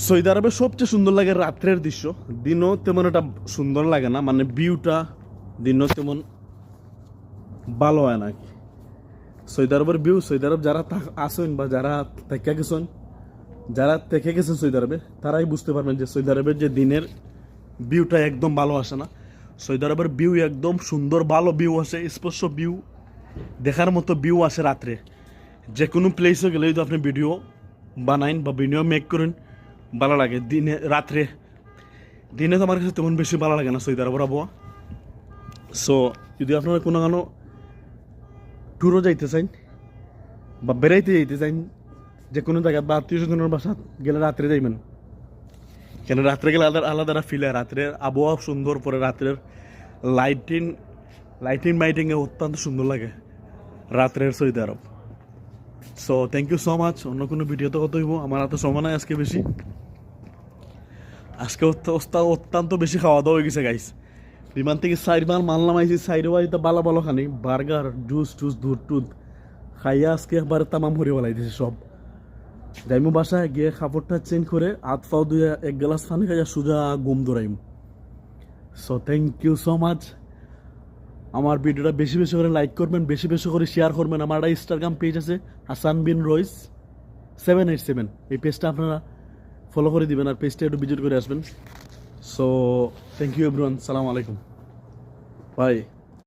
Saudi আরবে সবচেয়ে সুন্দর লাগে রাত্রের দৃশ্য। দিনও তেমন একটা সুন্দর লাগে না, মানে ভিউটা দিনও তেমন ভালো হয় না কি। সৌদি আরবের ভিউ, সৌদি আরব যারা আসেন বা যারা থেকে গেছেন সৌদি আরবে, তারাই বুঝতে পারবেন যে সৌদি আরবের যে দিনের ভিউটা একদম ভালো আসে না। সৌদি আরবের ভিউ একদম সুন্দর, ভালো ভিউ আসে, স্পষ্ট ভিউ, দেখার মতো ভিউ আসে রাত্রে। যে কোনো প্লেসে গেলে যদি আপনি ভিডিও বানাইন বা ভিডিও মেক করেন, ভালো লাগে। দিনে তো আমার কাছে তেমন বেশি ভালো লাগে না সৌদি আরবের আবহাওয়া। সো যদি আপনারা কোনো ট্যুরও যাইতে চান বা বেড়াইতে যাইতে চান যে কোনো জায়গায় বা আত্মীয় স্বজনের বাসা গেলে রাত্রে যাইবেন, কেন রাত্রে গেলে আলাদা আলাদা ফিল হয়। রাত্রের আবহাওয়া সুন্দর, পরে রাত্রের লাইটিংয়ে অত্যন্ত সুন্দর লাগে রাত্রের Saudi Arab. So thank you so much. অন্য কোনো ভিডিওতে কত হইব, আমার হাতে সময় নাই আজকে বেশি। আজকে অত্যন্ত বেশি খাওয়া দাওয়া হয়ে গেছে গাইস। বিমান থেকে 4 বার মাল নামাইছি, 4 বাড়িতে ভালো ভালো খানি বার্গার, জুস দুধ টুধ খাইয়া আজকে একবার তামাম হরে বলাই দিছে সব। যাইমু বাসায় গিয়ে কাপড়টা চেঞ্জ করে হাত পাও ধুয়ে এক গ্লাস পানি খাইয়া সোজা ঘুম দৌড়াইম। So thank you so much. আমার ভিডিওটা বেশি বেশি করে লাইক করবেন, বেশি বেশি করে শেয়ার করবেন। আমার একটা ইনস্টাগ্রাম পেজ আছে, হাসান বিন রইস 787। এই পেজটা আপনারা ফলো করে দিবেন আর পেজটা একটু ভিজিট করে আসবেন। সো থ্যাংক ইউ এভরিওয়ান, সালাম আলাইকুম, বাই।